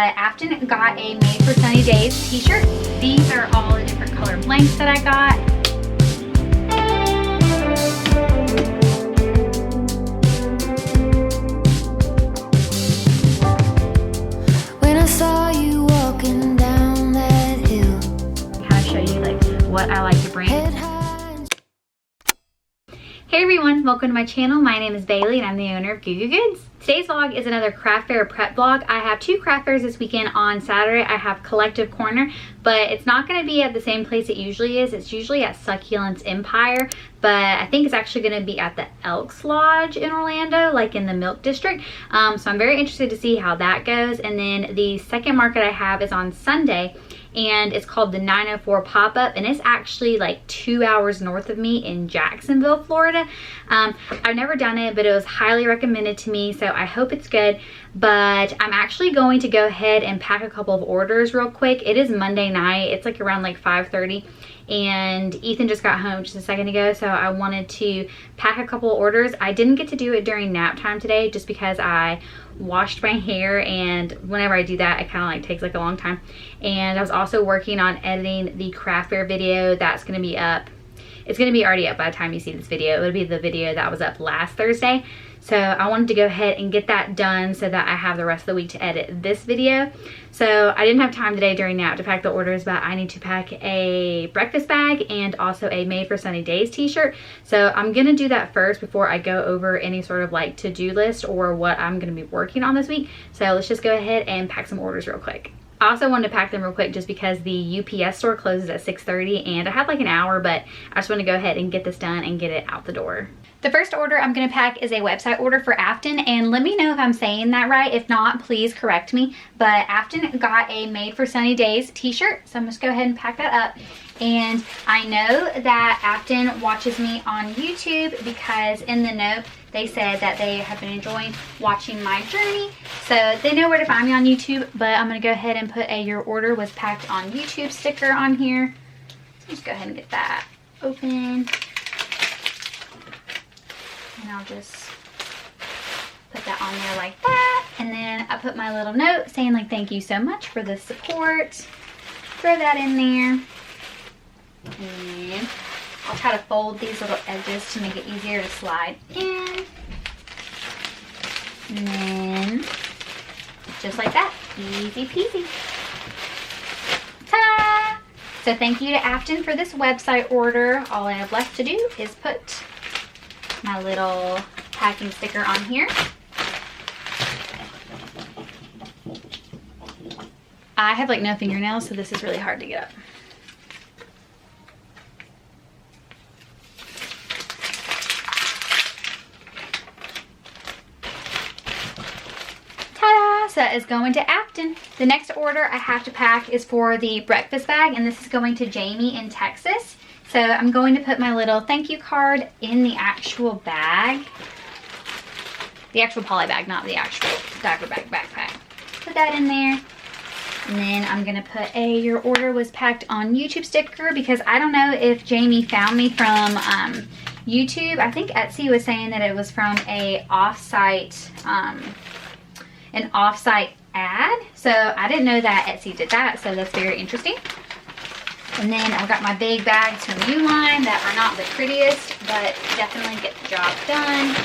but Afton got a Made for Sunny Days t-shirt. These are all the different color blanks that I got. What I like to bring. Hey everyone, welcome to my channel. My name is Bailey and I'm the owner of Goo Goo Goods. Today's vlog is another craft fair prep vlog. I have two craft fairs this weekend. On Saturday I have Collective Corner, but it's not going to be at the same place it usually is. It's usually at Succulents Empire, but I think it's actually going to be at the Elks Lodge in Orlando, like in the Milk District. So I'm very interested to see how that goes. And then the second market I have is on Sunday, and it's called the 904 Pop-Up, and it's actually like 2 hours north of me in Jacksonville, Florida. I've never done it, but it was highly recommended to me, so I hope it's good. But I'm actually going to go ahead and pack a couple of orders real quick. It is Monday night. It's like around like 5:30, and Ethan just got home just a second ago, so I wanted to pack a couple of orders. I didn't get to do it during nap time today just because I washed my hair, and whenever I do that it kind of like takes like a long time. And I was also working on editing the craft fair video that's going to be up. It's going to be already up by the time you see this video. It would be the video that was up last Thursday. So I wanted to go ahead and get that done so that I have the rest of the week to edit this video. So I didn't have time today during nap to pack the orders, but I need to pack a breakfast bag and also a Made for Sunny Days t-shirt. So I'm gonna do that first before I go over any sort of like to-do list or what I'm gonna be working on this week. So let's just go ahead and pack some orders real quick. I also wanted to pack them real quick just because the UPS store closes at 6:30 and I have like an hour, but I just want to go ahead and get this done and get it out the door. The first order I'm going to pack is a website order for Afton, and let me know if I'm saying that right. If not, please correct me. But Afton got a Made for Sunny Days t-shirt, so I'm just going to go ahead and pack that up. And I know that Afton watches me on YouTube because in the note they said that they have been enjoying watching my journey. So they know where to find me on YouTube, but I'm going to go ahead and put a "Your order was packed on YouTube" sticker on here. So just go ahead and get that open. And I'll just put that on there like that. And then I put my little note saying like, thank you so much for the support. Throw that in there. And I'll try to fold these little edges to make it easier to slide in. And then just like that, easy peasy. Ta-da! So thank you to Afton for this website order. All I have left to do is put my little packing sticker on here. I have like no fingernails, so this is really hard to get up. Ta-da! So that is going to Afton. The next order I have to pack is for the breakfast bag, and this is going to Jamie in Texas. So I'm going to put my little thank you card in the actual bag. The actual poly bag, not the actual diaper bag backpack. Put that in there. And then I'm going to put a "Your order was packed on YouTube" sticker because I don't know if Jamie found me from YouTube. I think Etsy was saying that it was from a off-site, an off-site ad. So I didn't know that Etsy did that, so that's very interesting. And then I've got my big bags from Uline that are not the prettiest, but definitely get the job done.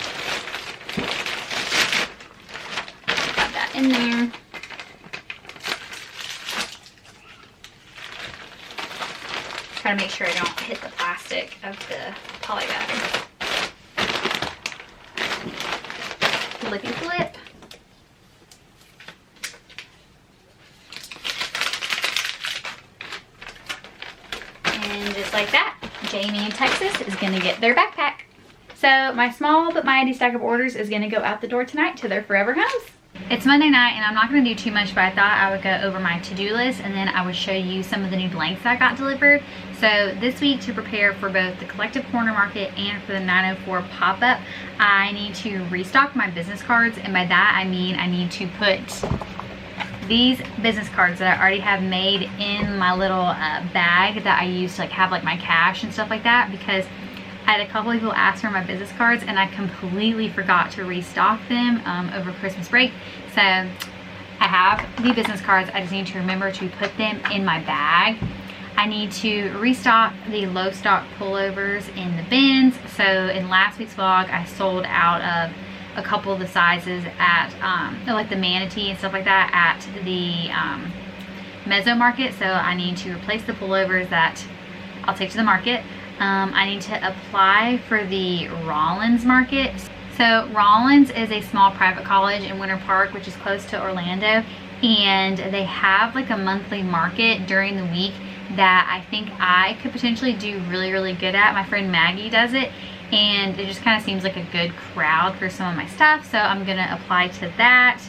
Got that in there. Try to make sure I don't hit the plastic of the poly bag. Flippy flip. And just like that, Jamie in Texas is gonna get their backpack. So my small but mighty stack of orders is gonna go out the door tonight to their forever homes. It's Monday night and I'm not gonna do too much, but I thought I would go over my to-do list and then I would show you some of the new blanks that got delivered. So this week, to prepare for both the Collective Corner Market and for the 904 pop-up, I need to restock my business cards, and by that I mean I need to put these business cards that I already have made in my little bag that I use to like have like my cash and stuff like that, because I had a couple of people ask for my business cards and I completely forgot to restock them over Christmas break. So I have the business cards. I just need to remember to put them in my bag. I need to restock the low stock pullovers in the bins. So in last week's vlog, I sold out of a couple of the sizes at like the manatee and stuff like that at the Mezzo market. So I need to replace the pullovers that I'll take to the market. I need to apply for the Rollins market. So Rollins is a small private college in Winter Park, which is close to Orlando, and they have like a monthly market during the week that I think I could potentially do really good at. My friend Maggie does it, and it just kind of seems like a good crowd for some of my stuff, so I'm gonna apply to that.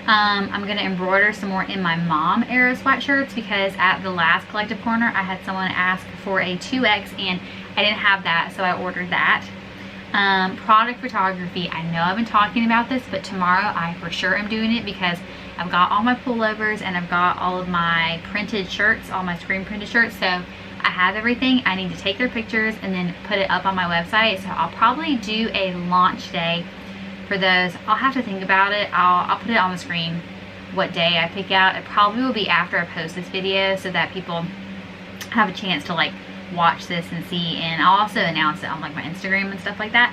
I'm gonna embroider some more in my mom era sweatshirts, because at the last collective corner I had someone ask for a 2X and I didn't have that, so I ordered that. Product photography, I know I've been talking about this, but tomorrow I for sure am doing it, because I've got all my pullovers and I've got all of my printed shirts, all my screen printed shirts, so I have everything. I need to take their pictures and then put it up on my website, so I'll probably do a launch day for those. I'll have to think about it. I'll put it on the screen what day I pick out. It probably will be after I post this video, so that people have a chance to like watch this and see, and I'll also announce it on like my Instagram and stuff like that.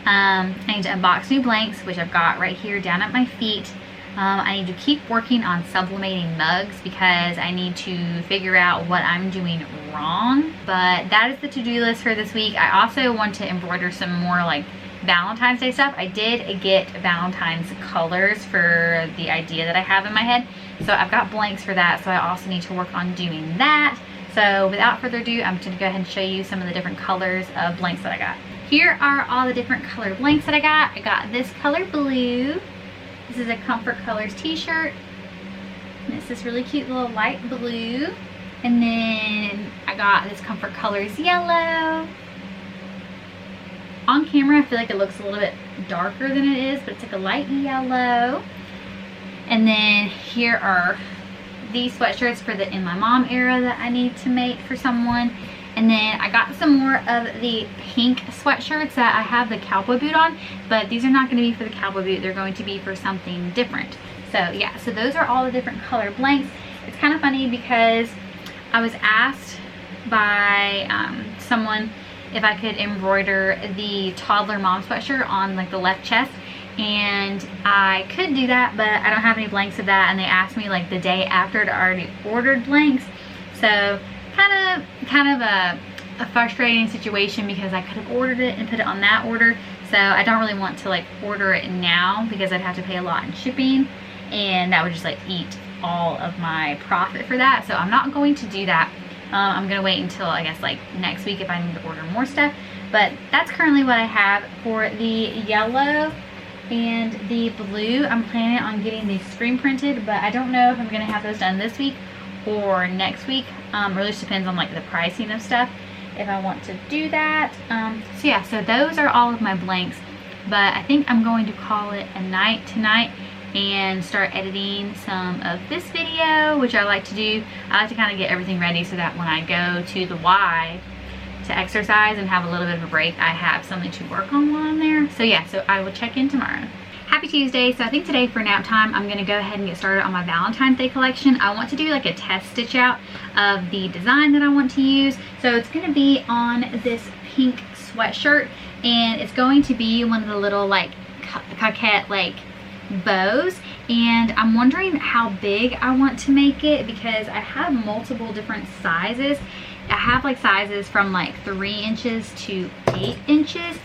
I need to unbox new blanks, which I've got right here down at my feet. I need to keep working on sublimating mugs, because I need to figure out what I'm doing wrong. But that is the to-do list for this week. I also want to embroider some more like Valentine's Day stuff. I did get Valentine's colors for the idea that I have in my head, so I've got blanks for that, so I also need to work on doing that. So without further ado, I'm just going to go ahead and show you some of the different colors of blanks that I got. Here are all the different color blanks that I got. I got this color blue. This is a Comfort Colors t-shirt. And it's this really cute little light blue. And then I got this Comfort Colors yellow. On camera, I feel like it looks a little bit darker than it is, but it's like a light yellow. And then here are these sweatshirts for the In My Mom era that I need to make for someone. And then I got some more of the pink sweatshirts that I have the cowboy boot on, but these are not going to be for the cowboy boot. They're going to be for something different. So yeah, so those are all the different color blanks. It's kind of funny because I was asked by someone if I could embroider the toddler mom sweatshirt on like the left chest, and I could do that, but I don't have any blanks of that, and they asked me like the day after I'd already ordered blanks. So kind of a frustrating situation, because I could have ordered it and put it on that order. So I don't really want to like order it now, because I'd have to pay a lot in shipping, and that would just like eat all of my profit for that. So I'm not going to do that. I'm gonna wait until I guess like next week if I need to order more stuff. But that's currently what I have for the yellow and the blue. I'm planning on getting these screen printed, but I don't know if I'm gonna have those done this week or next week. Really just depends on like the pricing of stuff if I want to do that. So yeah, so those are all of my blanks, but I think I'm going to call it a night tonight and start editing some of this video, which I like to do. I like to kind of get everything ready so that when I go to the Y to exercise and have a little bit of a break, I have something to work on while I'm there. So yeah, so I will check in tomorrow. Happy Tuesday. So I think today for nap time, I'm gonna go ahead and get started on my Valentine's Day collection. I want to do like a test stitch out of the design that I want to use. So it's gonna be on this pink sweatshirt, and it's going to be one of the little like coquette like bows, and I'm wondering how big I want to make it, because I have multiple different sizes. I have like sizes from like 3 inches to 8 inches,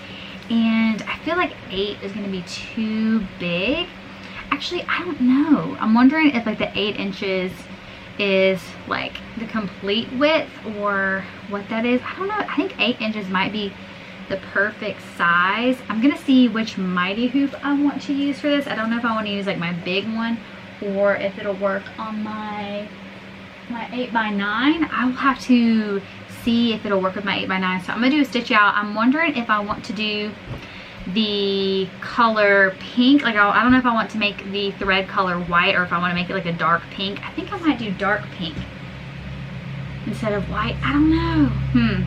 and I feel like 8 is going to be too big. Actually, I don't know. I'm wondering if like the 8 inches is like the complete width or what that is. I don't know. I think 8 inches might be the perfect size. I'm gonna see which mighty hoop I want to use for this. I don't know if I want to use like my big one or if it'll work on my 8x9. I will have to see if it'll work with my 8x9. So I'm gonna do a stitch out. I'm wondering if I want to do the color pink. Like I don't know if I want to make the thread color white or if I want to make it like a dark pink. I think I might do dark pink instead of white. I don't know.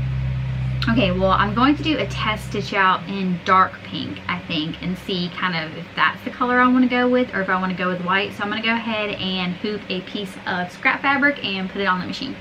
Okay, well, I'm going to do a test stitch out in dark pink, I think, and see kind of if that's the color I want to go with or if I want to go with white. So I'm going to go ahead and hoop a piece of scrap fabric and put it on the machine.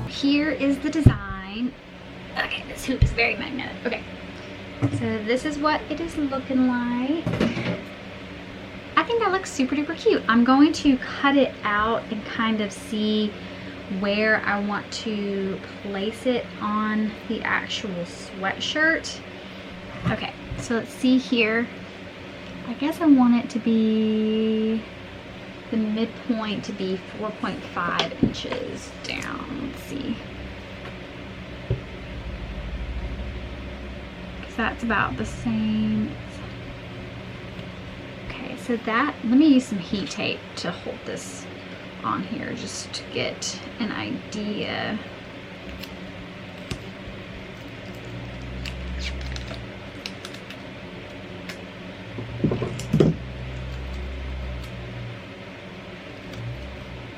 Here is the design. Okay, this hoop is very magnetic. Okay, so this is what it is looking like. I think that looks super duper cute. I'm going to cut it out and kind of see where I want to place it on the actual sweatshirt. Okay, so let's see here. I guess I want it to be the midpoint to be 4.5 inches down. Let's see. Because that's about the same. Okay, so that, let me use some heat tape to hold this on here just to get an idea.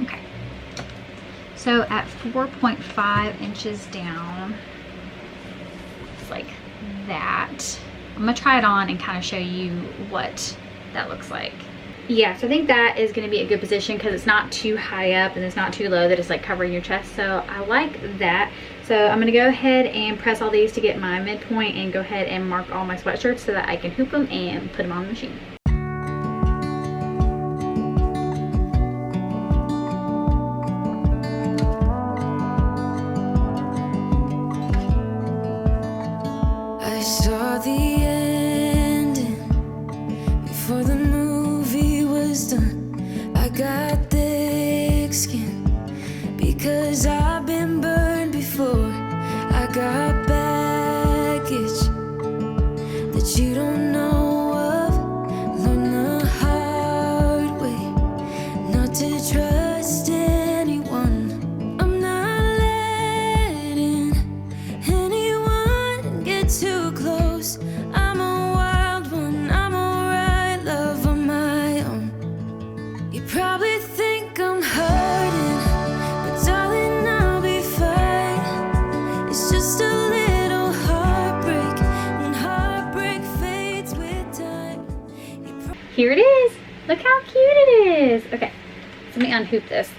Okay, so at 4.5 inches down, it's like that. I'm gonna try it on and kind of show you what that looks like. Yeah, so I think that is going to be a good position because it's not too high up and it's not too low that it's like covering your chest. So I like that. So I'm going to go ahead and press all these to get my midpoint and go ahead and mark all my sweatshirts so that I can hoop them and put them on the machine. I saw the ending before the movie was done. I got thick skin because I've been burned before. I got baggage that you don't know of. Learn the hard way not to trust anyone. I'm not letting anyone get too close. I'm a wild one, I'm alright, love on my own. You probably think I'm hurting, but darling, I'll be fine. It's just a little heartbreak, and heartbreak fades with time. Here it is. Look how cute it is. Okay, so let me unhoop this.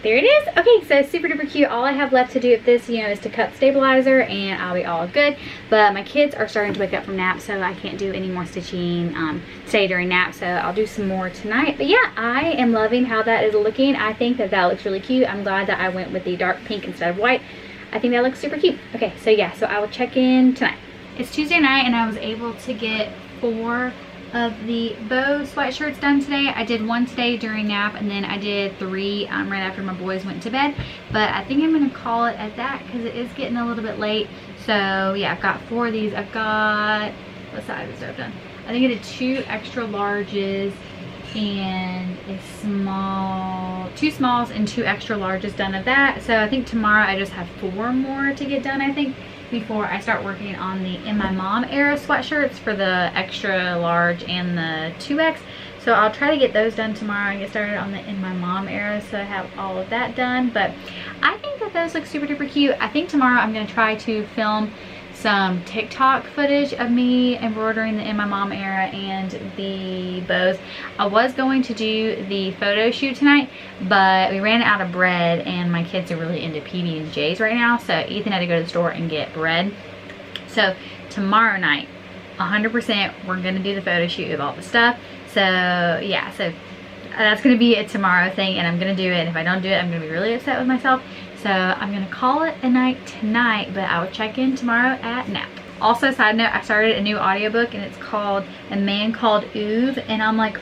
There it is. Okay, so super duper cute. All I have left to do with this, is to cut stabilizer and I'll be all good. But my kids are starting to wake up from nap, so I can't do any more stitching today during nap. So I'll do some more tonight. But yeah, I am loving how that is looking. I think that that looks really cute. I'm glad that I went with the dark pink instead of white. I think that looks super cute. Okay, so yeah, so I will check in tonight. It's Tuesday night and I was able to get 4 of the bow sweatshirts done today. I did 1 today during nap and then I did 3 right after my boys went to bed. But I think I'm gonna call it at that because it is getting a little bit late. So yeah, I've got 4 of these. I've got, what size is I've done? I think I did 2 extra larges and a small, 2 smalls and 2 extra larges done of that. So I think tomorrow I just have 4 more to get done, I think, before I start working on the In My Mom era sweatshirts for the extra large and the 2X. So I'll try to get those done tomorrow and get started on the In My Mom era, so I have all of that done. But I think that those look super duper cute. I think tomorrow I'm going to try to film some TikTok footage of me embroidering the In My Mom era and the bows. I was going to do the photo shoot tonight, but we ran out of bread and my kids are really into PB&J's right now, so Ethan had to go to the store and get bread. So tomorrow night, 100%, we're going to do the photo shoot of all the stuff. So yeah, so that's going to be a tomorrow thing, and I'm going to do it. And if I don't do it, I'm going to be really upset with myself. So I'm going to call it a night tonight, but I will check in tomorrow at nap. Also, side note, I started a new audiobook and it's called A Man Called Uve, and I'm like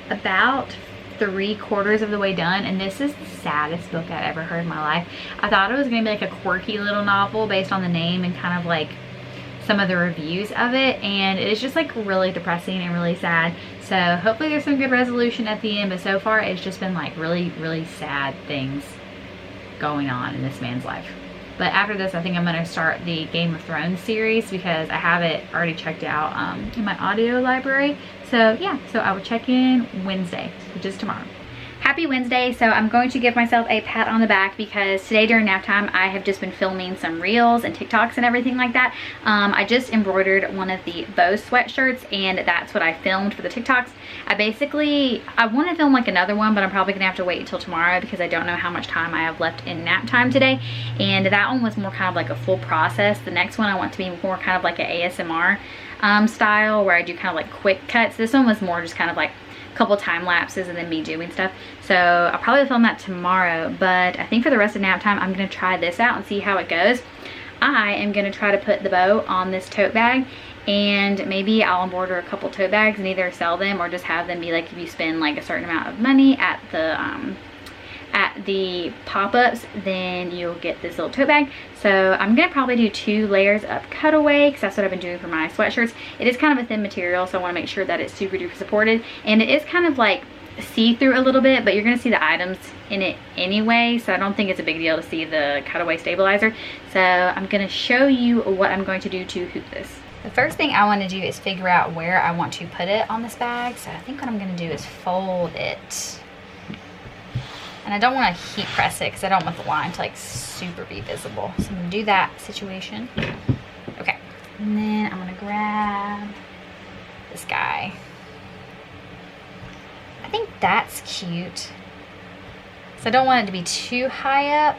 about 3/4 of the way done, and this is the saddest book I've ever heard in my life. I thought it was going to be like a quirky little novel based on the name and kind of like some of the reviews of it, and it is just like really depressing and really sad. So hopefully there's some good resolution at the end, but so far it's just been like really sad things going on in this man's life. But after this, I think I'm going to start the Game of Thrones series because I have it already checked out in my audio library. So yeah, so I will check in Wednesday, which is tomorrow. Happy Wednesday. So I'm going to give myself a pat on the back because today during nap time I have just been filming some reels and TikToks and everything like that. I just embroidered one of the bow sweatshirts, and that's what I filmed for the TikToks. I want to film like another one, but I'm probably gonna have to wait until tomorrow because I don't know how much time I have left in nap time today. And that one was more kind of like a full process. The next one I want to be more kind of like an ASMR style where I do kind of like quick cuts. This one was more just kind of like couple time lapses and then me doing stuff. So I'll probably film that tomorrow, but I think for the rest of nap time I'm gonna try this out and see how it goes. I am gonna try to put the bow on this tote bag, and maybe I'll embroider a couple tote bags and either sell them or just have them be like, if you spend like a certain amount of money at the pop-ups, then you'll get this little tote bag. So I'm gonna probably do 2 layers of cutaway because that's what I've been doing for my sweatshirts. It is kind of a thin material, so I want to make sure that it's super duper supported, and it is kind of like see-through a little bit, but you're gonna see the items in it anyway, so I don't think it's a big deal to see the cutaway stabilizer. So I'm gonna show you what I'm going to do to hoop this. The first thing I want to do is figure out where I want to put it on this bag. So I think what I'm gonna do is fold it. And I don't want to heat press it because I don't want the line to like super be visible. So I'm going to do that situation. Okay. And then I'm going to grab this guy. I think that's cute. So I don't want it to be too high up.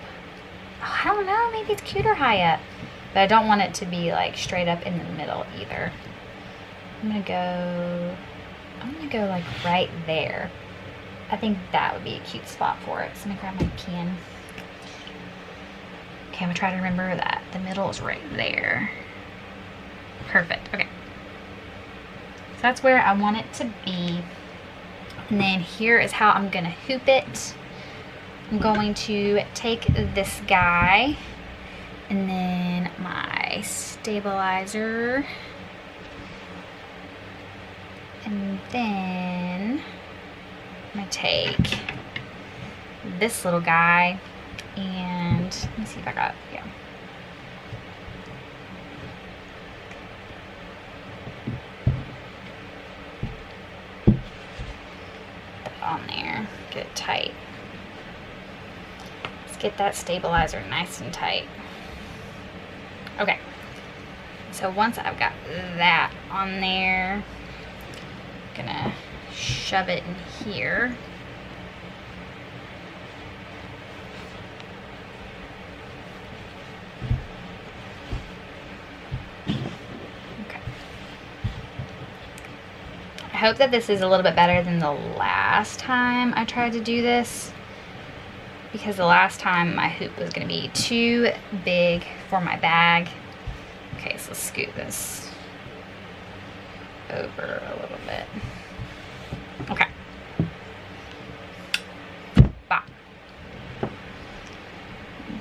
Oh, I don't know. Maybe it's cuter high up. But I don't want it to be like straight up in the middle either. I'm going to go like right there. I think that would be a cute spot for it. So I'm gonna grab my pen. Okay, I'm gonna try to remember that the middle is right there. Perfect, okay. So that's where I want it to be. And then here is how I'm gonna hoop it. I'm going to take this guy and then my stabilizer. And then I'm gonna take this little guy and let me see if I got, yeah. Put it on there, get it tight. Let's get that stabilizer nice and tight. Okay, so once I've got that on there, I'm gonna shove it in here. Okay. I hope that this is a little bit better than the last time I tried to do this, because the last time my hoop was going to be too big for my bag. Okay, so let's scoot this over a little bit. Okay. Bop.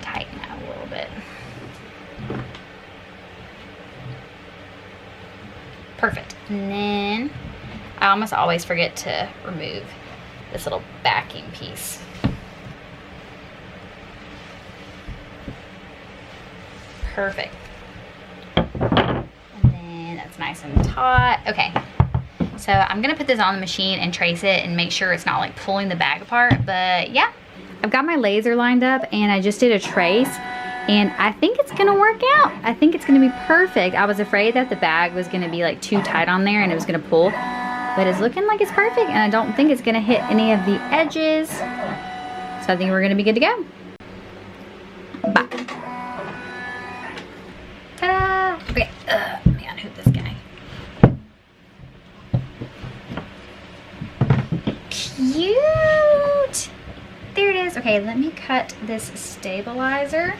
Tighten that a little bit. Perfect. And then I almost always forget to remove this little backing piece. Perfect. And then that's nice and taut. Okay, so I'm gonna put this on the machine and trace it and make sure it's not like pulling the bag apart, but yeah. I've got my laser lined up and I just did a trace and I think it's gonna work out. I think it's gonna be perfect. I was afraid that the bag was gonna be like too tight on there and it was gonna pull, but it's looking like it's perfect and I don't think it's gonna hit any of the edges. So I think we're gonna be good to go. Bye. Ta-da! Okay, let me unhook this guy. Cute! There it is. Okay, let me cut this stabilizer.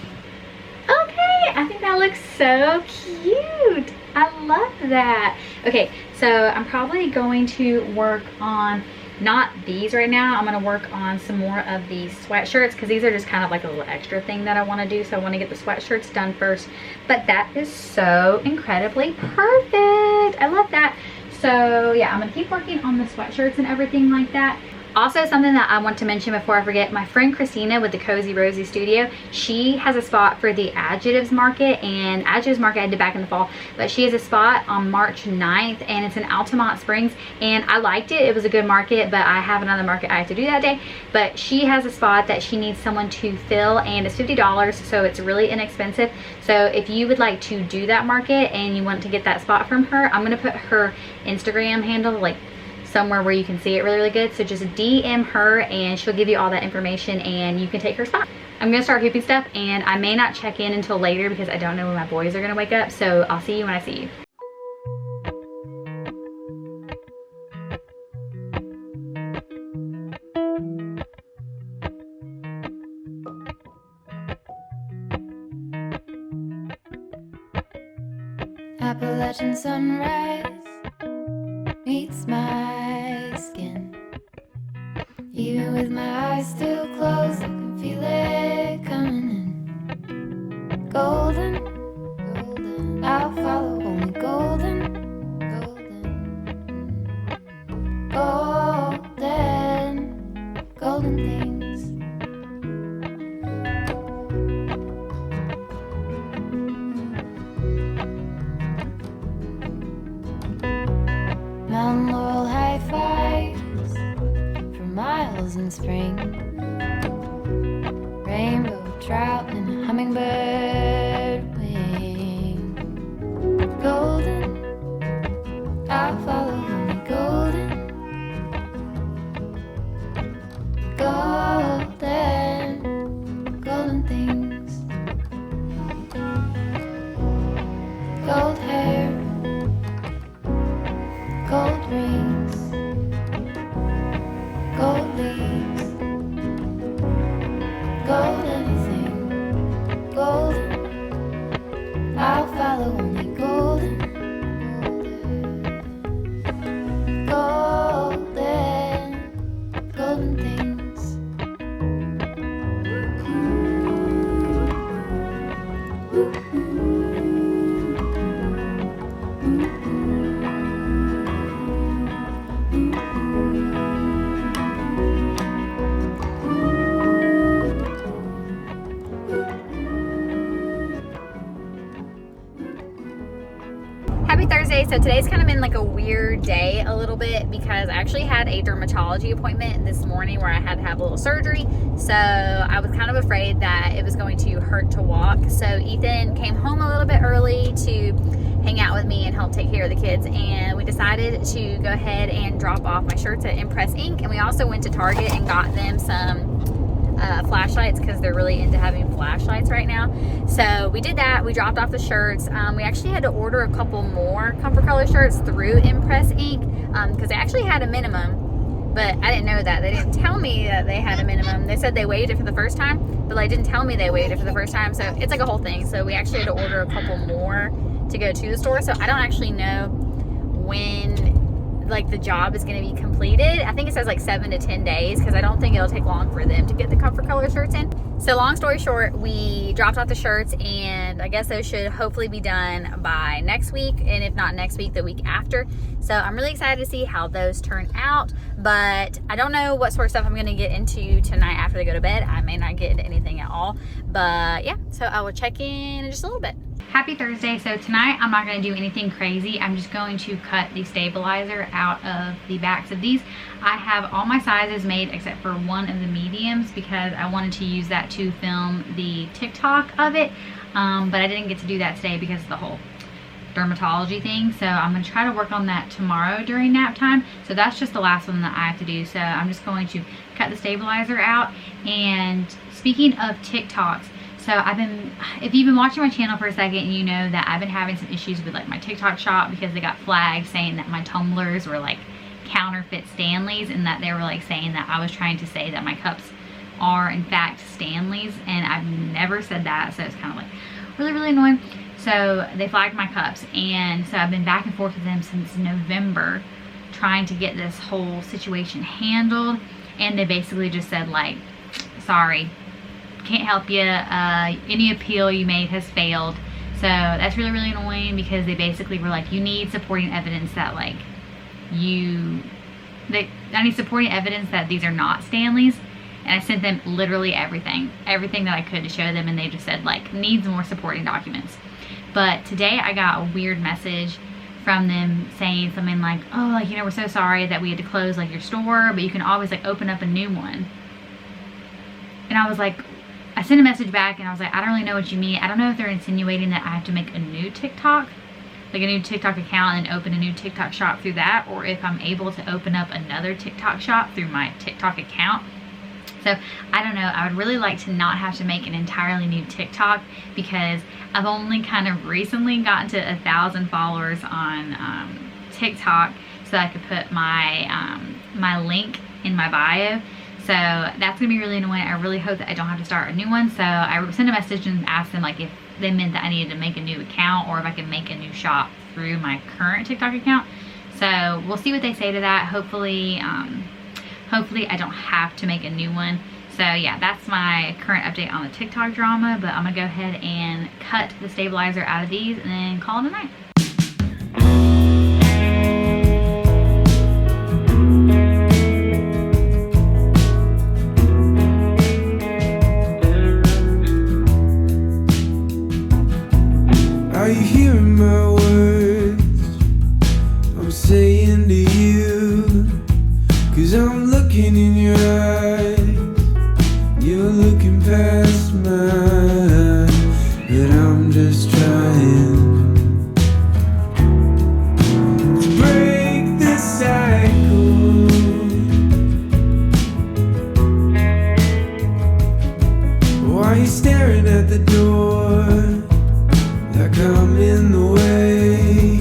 Okay, I think that looks so cute. I love that. Okay, so I'm probably going to work on not these right now. I'm gonna work on some more of these sweatshirts because these are just kind of like a little extra thing that I want to do. So I want to get the sweatshirts done first. But that is so incredibly perfect. I love that. So yeah, I'm gonna keep working on the sweatshirts and everything like that. Also, something that I want to mention before I forget, my friend Christina with the Cozy Rosie Studio, she has a spot for the Adjectives Market, and Adjectives Market I did back in the fall, but she has a spot on March 9th, and it's in Altamont Springs, and I liked it. It was a good market, but I have another market I have to do that day, but she has a spot that she needs someone to fill, and it's $50, so it's really inexpensive. So if you would like to do that market and you want to get that spot from her, I'm going to put her Instagram handle like somewhere where you can see it really good. So just DM her and she'll give you all that information and you can take her spot. I'm gonna start hooping stuff and I may not check in until later because I don't know when my boys are gonna wake up. So I'll see you when I see you. Appalachian sunrise meets my skin. Even with my eyes still closed, I can feel it coming in. Golden, golden, I'll follow only golden, golden, golden, golden things. Mountain laurel high fives for miles in spring. Rainbow trout and a hummingbird wing. Golden, I'll follow only golden, golden, golden things. Gold hair, gold rings, gold leaves, gold anything, golden, I'll follow only golden, golden, golden things. Happy Thursday. So today's kind of been like a weird day a little bit because I actually had a dermatology appointment this morning where I had to have a little surgery. So I was kind of afraid that it was going to hurt to walk. So Ethan came home a little bit early to hang out with me and help take care of the kids. And we decided to go ahead and drop off my shirts at Impress Ink. And we also went to Target and got them some flashlights because they're really into having flashlights right now. So we did that. We dropped off the shirts. We actually had to order a couple more Comfort Color shirts through Impress Ink because they actually had a minimum, but I didn't know that. They didn't tell me that they had a minimum. They said they waived it for the first time, but they didn't tell me they waived it for the first time. So it's like a whole thing. So we actually had to order a couple more to go to the store. So I don't actually know when like the job is going to be completed. I think it says like 7 to 10 days because I don't think it'll take long for them to get the comfort color shirts in. So long story short, we dropped off the shirts and I guess those should hopefully be done by next week, and if not next week, the week after. So I'm really excited to see how those turn out, but I don't know what sort of stuff I'm going to get into tonight after they go to bed. I may not get into anything at all, but yeah, so I will check in just a little bit. Happy Thursday. So tonight I'm not going to do anything crazy. I'm just going to cut the stabilizer out of the backs of these. I have all my sizes made except for one of the mediums because I wanted to use that to film the TikTok of it, but I didn't get to do that today because of the whole dermatology thing. So I'm going to try to work on that tomorrow during nap time. So that's just the last one that I have to do. So I'm just going to cut the stabilizer out. And speaking of TikToks, so if you've been watching my channel for a second, you know that I've been having some issues with like my TikTok shop because they got flagged saying that my tumblers were like counterfeit Stanleys, and that they were like saying that I was trying to say that my cups are in fact Stanleys, and I've never said that. So it's kind of like really annoying. So they flagged my cups, and so I've been back and forth with them since November trying to get this whole situation handled, and they basically just said like, sorry, can't help you, any appeal you made has failed. So that's really annoying because they basically were like, you need supporting evidence that like I need supporting evidence that these are not Stanleys. And I sent them literally everything that I could to show them, and they just said like, needs more supporting documents. But today I got a weird message from them saying something like, oh, like, you know, we're so sorry that we had to close like your store, but you can always like open up a new one. And I was like, I sent a message back and I was like, I don't really know what you mean. I don't know if they're insinuating that I have to make a new TikTok, like a new TikTok account and open a new TikTok shop through that, or if I'm able to open up another TikTok shop through my TikTok account. So I don't know. I would really like to not have to make an entirely new TikTok because I've only kind of recently gotten to 1,000 followers on TikTok, so that I could put my my link in my bio. So that's gonna be really annoying. I really hope that I don't have to start a new one. So I sent a message and asked them like if they meant that I needed to make a new account or if I could make a new shop through my current TikTok account. So we'll see what they say to that. Hopefully I don't have to make a new one. So yeah, that's my current update on the TikTok drama, but I'm gonna go ahead and cut the stabilizer out of these and then call it a night. Are you hearing my words I'm saying to you? 'Cause I'm looking in your eyes, you're looking past mine, but I'm just trying to break the cycle. Why are you staring at the door like I'm in the way?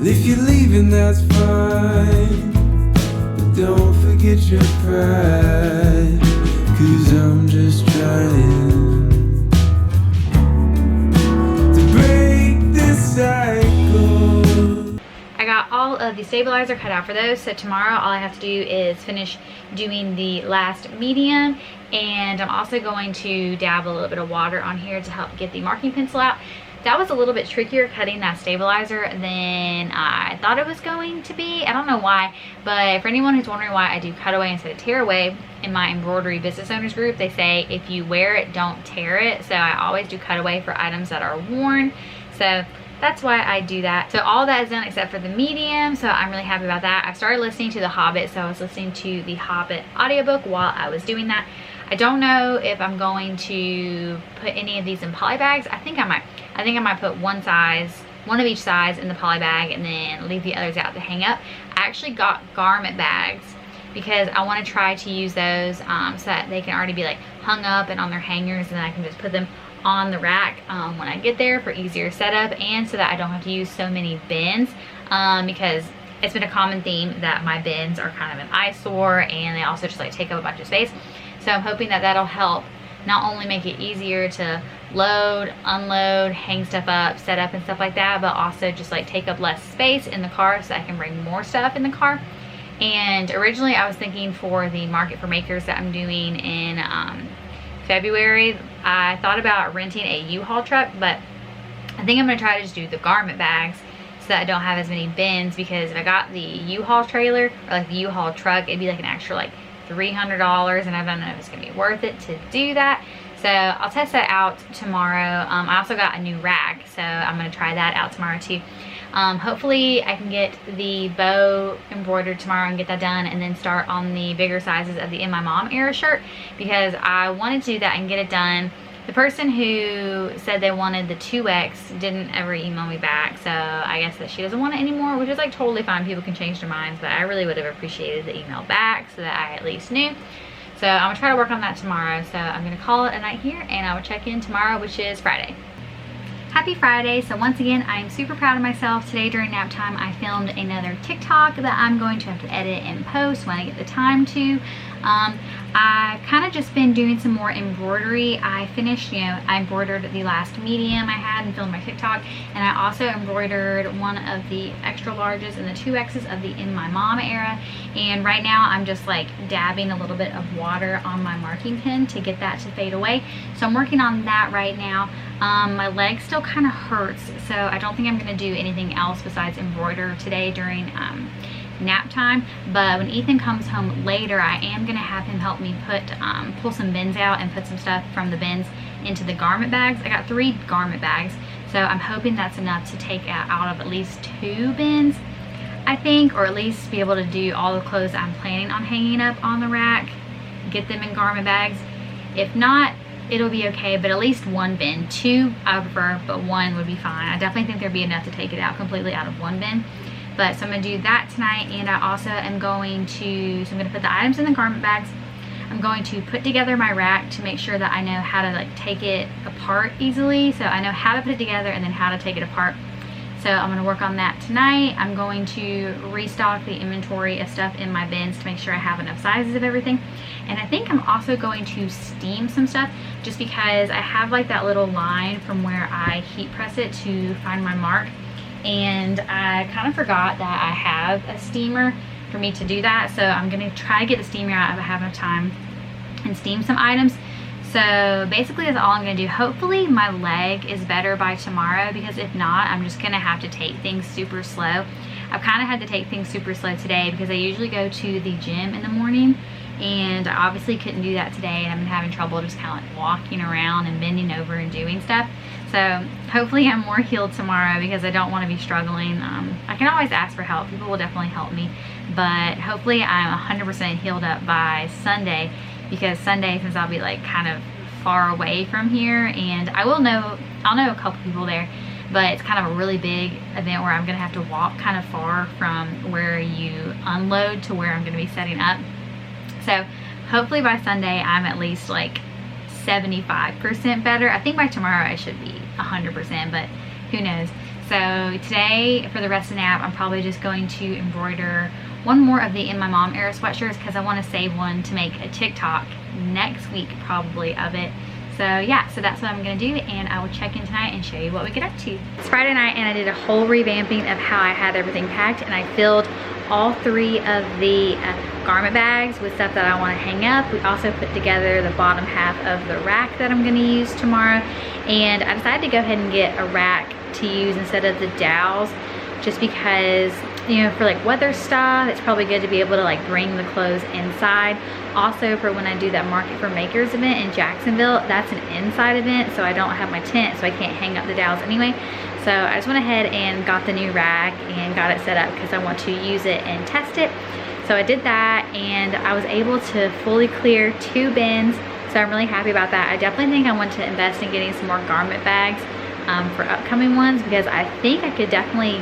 If you're leaving, that's fine, but don't forget your pride, 'cause I'm just trying to break this cycle. I got all of the stabilizer cut out for those, so tomorrow all I have to do is finish doing the last medium, and I'm also going to dab a little bit of water on here to help get the marking pencil out. That was a little bit trickier cutting that stabilizer than I thought it was going to be. I don't know why, but for anyone who's wondering why I do cutaway instead of tear away, in my embroidery business owners group, they say if you wear it, don't tear it. So I always do cutaway for items that are worn. So that's why I do that. So all that is done except for the medium, so I'm really happy about that. I started listening to The Hobbit, so I was listening to the Hobbit audiobook while I was doing that. I don't know if I'm going to put any of these in poly bags. I think I might put one of each size in the poly bag and then leave the others out to hang up. I actually got garment bags because I want to try to use those so that they can already be like hung up and on their hangers, and then I can just put them on the rack when I get there for easier setup, and so that I don't have to use so many bins because it's been a common theme that my bins are kind of an eyesore and they also just like take up a bunch of space. So I'm hoping that that'll help not only make it easier to load, unload, hang stuff up, set up and stuff like that, but also just like take up less space in the car so I can bring more stuff in the car. And originally I was thinking for the Market for Makers that I'm doing in February, I thought about renting a U-Haul truck, but I think I'm gonna try to just do the garment bags so that I don't have as many bins, because if I got the U-Haul trailer or like the U-Haul truck, it'd be like an extra like $300, and I don't know if it's gonna be worth it to do that. So I'll test that out tomorrow. I also got a new rack, so I'm gonna try that out tomorrow too. Hopefully I can get the bow embroidered tomorrow and get that done, and then start on the bigger sizes of the In My Mom Era shirt, because I wanted to do that and get it done. The person who said they wanted the 2X didn't ever email me back, so I guess that she doesn't want it anymore, which is like totally fine. People can change their minds, but I really would have appreciated the email back so that I at least knew. So I'm gonna try to work on that tomorrow. So I'm gonna call it a night here, and I will check in tomorrow, which is Friday. Happy Friday. So once again, I'm super proud of myself. Today during nap time, I filmed another TikTok that I'm going to have to edit and post when I get the time to. I've kind of just been doing some more embroidery. I finished, I embroidered the last medium I had and filmed my TikTok, and I also embroidered one of the extra larges and the 2X's of the In My Mom Era. And right now I'm just like dabbing a little bit of water on my marking pen to get that to fade away. So I'm working on that right now. My leg still kind of hurts, so I don't think I'm going to do anything else besides embroider today during nap time. But when Ethan comes home later, I am going to have him help me pull some bins out and put some stuff from the bins into the garment bags. I got 3 garment bags, so I'm hoping that's enough to take out of at least 2 bins, I think, or at least be able to do all the clothes I'm planning on hanging up on the rack, get them in garment bags. If not, it'll be okay, but at least 1 bin. 2 I would prefer, but 1 would be fine. I definitely think there'd be enough to take it out completely out of 1 bin. But so I'm gonna do that tonight, and I also am going to, so I'm gonna put the items in the garment bags. I'm going to put together my rack to make sure that I know how to like take it apart easily. So I know how to put it together and then how to take it apart. So I'm gonna work on that tonight. I'm going to restock the inventory of stuff in my bins to make sure I have enough sizes of everything. And I think I'm also going to steam some stuff, just because I have like that little line from where I heat press it to find my mark. And I kind of forgot that I have a steamer for me to do that. So I'm gonna try to get the steamer out if I have enough time and steam some items. So basically that's all I'm gonna do. Hopefully my leg is better by tomorrow, because if not, I'm just gonna have to take things super slow. I've kind of had to take things super slow today because I usually go to the gym in the morning, and I obviously couldn't do that today, and I've been having trouble just kind of like walking around and bending over and doing stuff. So hopefully I'm more healed tomorrow, because I don't want to be struggling. I can always ask for help. People will definitely help me, but hopefully I'm 100% healed up by Sunday, because Sunday, since I'll be like kind of far away from here, and I'll know a couple people there, but it's kind of a really big event where I'm gonna have to walk kind of far from where you unload to where I'm gonna be setting up. So hopefully by Sunday I'm at least like 75% better. I think by tomorrow I should be 100%, but who knows. So today, for the rest of the nap, I'm probably just going to embroider one more of the In My Mom Era sweatshirts, because I want to save one to make a TikTok next week probably of it. So yeah, so that's what I'm gonna do, and I will check in tonight and show you what we get up to. It's Friday night, and I did a whole revamping of how I had everything packed, and I filled all 3 of the garment bags with stuff that I want to hang up. We also put together the bottom half of the rack that I'm going to use tomorrow, and I decided to go ahead and get a rack to use instead of the dowels, just because, for like weather stuff, it's probably good to be able to like bring the clothes inside. Also, for when I do that Market for Makers event in Jacksonville, that's an inside event, so I don't have my tent, so I can't hang up the dowels anyway. So I just went ahead and got the new rack and got it set up because I want to use it and test it. So I did that, and I was able to fully clear 2 bins, so I'm really happy about that. I definitely think I want to invest in getting some more garment bags for upcoming ones, because I think I could definitely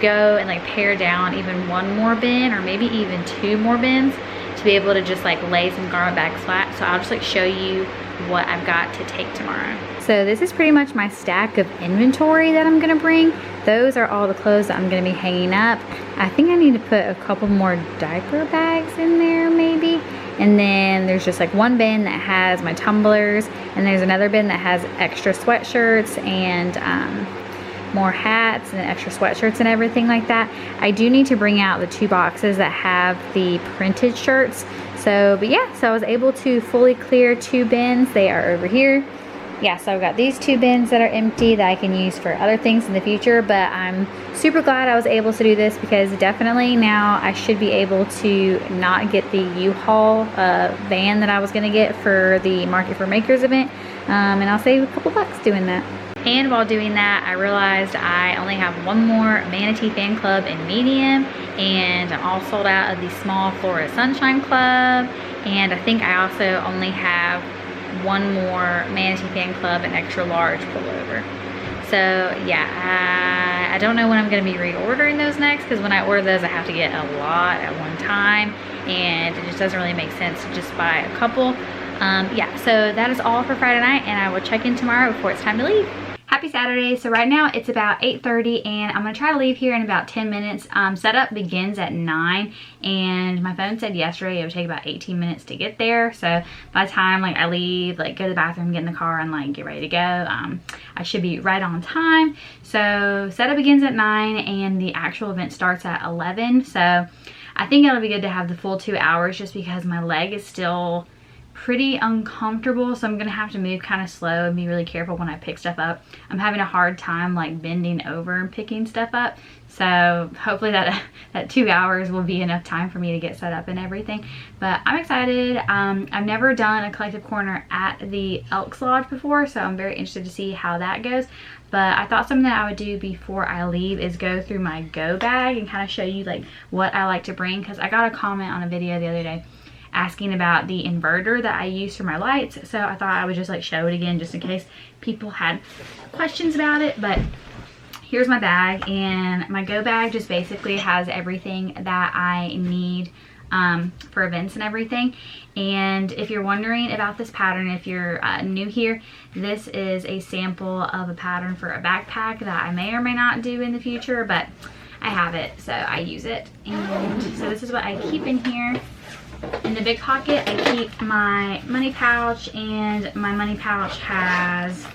go and like pare down even 1 more bin, or maybe even 2 more bins, to be able to just like lay some garment bags flat. So I'll just like show you what I've got to take tomorrow. So this is pretty much my stack of inventory that I'm gonna bring. Those are all the clothes that I'm gonna be hanging up. I think I need to put a couple more diaper bags in there maybe. And then there's just like one bin that has my tumblers, and there's another bin that has extra sweatshirts and more hats and extra sweatshirts and everything like that. I do need to bring out the 2 boxes that have the printed shirts. So, but yeah, so I was able to fully clear 2 bins. They are over here. Yeah, so I've got these 2 bins that are empty that I can use for other things in the future, but I'm super glad I was able to do this, because definitely now I should be able to not get the U-Haul van that I was gonna get for the Market for Makers event, and I'll save a couple bucks doing that. And while doing that, I realized I only have one more Manatee Fan Club in medium, and I'm all sold out of the small Florida Sunshine Club, and I think I also only have one more Manatee Fan Club and extra large pullover. So yeah, I don't know when I'm going to be reordering those next, because when I order those I have to get a lot at one time, and it just doesn't really make sense to just buy a couple. Yeah, so that is all for Friday night, and I will check in tomorrow before it's time to leave. Happy Saturday. So right now it's about 8:30, and I'm gonna try to leave here in about 10 minutes. Setup begins at 9, and my phone said yesterday it would take about 18 minutes to get there. So by the time like I leave, like go to the bathroom, get in the car, and like get ready to go, I should be right on time. So setup begins at 9, and the actual event starts at 11. So I think it'll be good to have the full 2 hours, just because my leg is still pretty uncomfortable, so I'm gonna have to move kind of slow and be really careful when I pick stuff up. I'm having a hard time like bending over and picking stuff up, so hopefully that 2 hours will be enough time for me to get set up and everything. But I'm excited. I've never done a collective corner at the Elks Lodge before, so I'm very interested to see how that goes. But I thought something that I would do before I leave is go through my go bag and kind of show you like what I like to bring, because I got a comment on a video the other day asking about the inverter that I use for my lights, so I thought I would just like show it again just in case people had questions about it. But here's my bag, and my go bag just basically has everything that I need for events and everything. And if you're wondering about this pattern, if you're new here, this is a sample of a pattern for a backpack that I may or may not do in the future, but I have it, so I use it. And so this is what I keep in here. In the big pocket, I keep my money pouch, and my money pouch has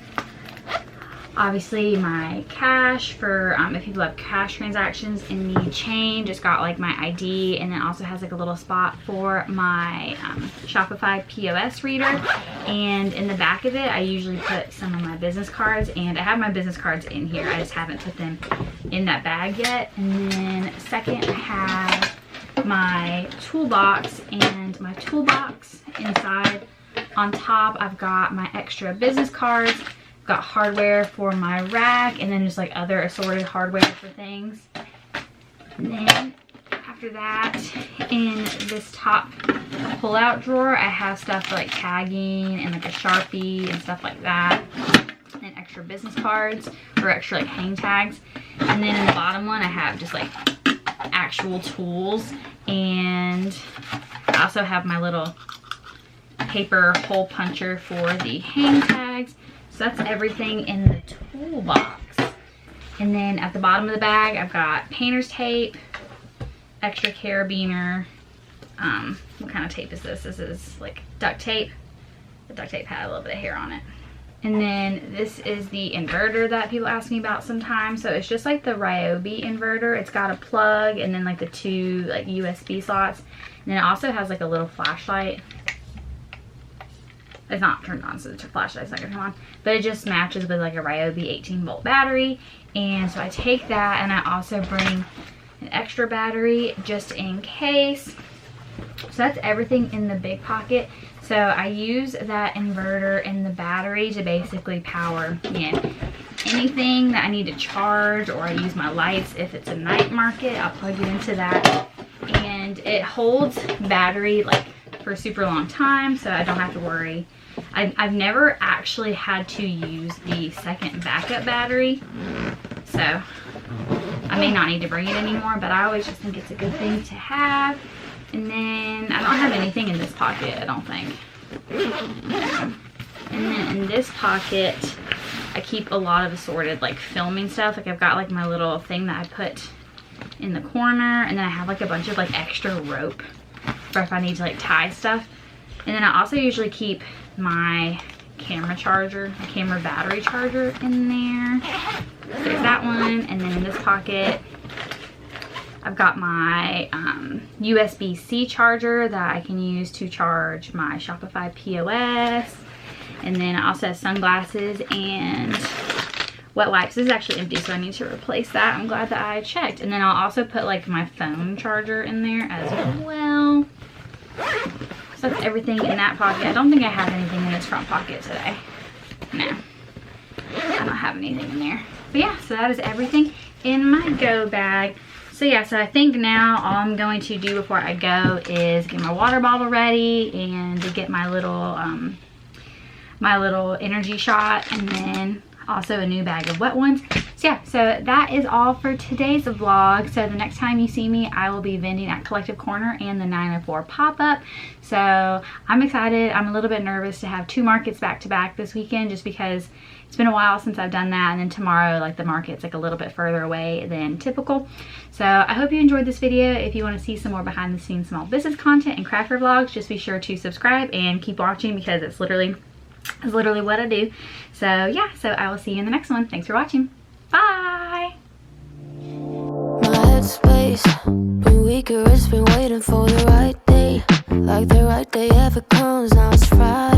obviously my cash for if people have cash transactions. In the chain, just got like my ID, and then also has like a little spot for my Shopify POS reader. And in the back of it, I usually put some of my business cards, and I have my business cards in here. I just haven't put them in that bag yet. And then second, I have my toolbox, and my toolbox inside on top I've got my extra business cards, I've got hardware for my rack, and then just like other assorted hardware for things. And then after that, in this top pull-out drawer, I have stuff for like tagging and like a Sharpie and stuff like that, and then extra business cards or extra like hang tags. And then in the bottom one, I have just like actual tools, and I also have my little paper hole puncher for the hang tags. So that's everything in the toolbox. And then at the bottom of the bag, I've got painter's tape, extra carabiner. What kind of tape is this? This is like duct tape. The duct tape had a little bit of hair on it. And then this is the inverter that people ask me about sometimes. So it's just like the Ryobi inverter. It's got a plug and then like the 2 like USB slots. And then it also has like a little flashlight. It's not turned on, so the flashlight's not gonna come on. But it just matches with like a Ryobi 18-volt battery. And so I take that, and I also bring an extra battery just in case. So that's everything in the big pocket. So I use that inverter and the battery to basically power, you know, anything that I need to charge, or I use my lights if it's a night market, I'll plug it into that. And it holds battery like for a super long time, so I don't have to worry. I've never actually had to use the second backup battery, so I may not need to bring it anymore, but I always just think it's a good thing to have. And then I don't have anything in this pocket, I don't think. And then in this pocket, I keep a lot of assorted like filming stuff. Like I've got like my little thing that I put in the corner, and then I have like a bunch of like extra rope for if I need to like tie stuff. And then I also usually keep my camera charger, my camera battery charger in there. There's that one. And then in this pocket, I've got my USB-C charger that I can use to charge my Shopify POS. And then I also have sunglasses and wet wipes. This is actually empty, so I need to replace that. I'm glad that I checked. And then I'll also put like my phone charger in there as well. So that's everything in that pocket. I don't think I have anything in this front pocket today. No, I don't have anything in there. But yeah, so that is everything in my go bag. So yeah, so I think now all I'm going to do before I go is get my water bottle ready and to get my little energy shot, and then also a new bag of wet ones. So yeah, so that is all for today's vlog. So the next time you see me, I will be vending at Collective Corner and the 904 pop-up. So I'm excited. I'm a little bit nervous to have 2 markets back to back this weekend, just because it's been a while since I've done that, and then tomorrow like the market's like a little bit further away than typical. So I hope you enjoyed this video. If you want to see some more behind the scenes small business content and craft fair vlogs, just be sure to subscribe and keep watching, because it's literally what I do. So yeah, so I will see you in the next one. Thanks for watching. Bye. My headspace been weaker, it's been waiting for the right day. Like the right day ever comes, now it's Friday.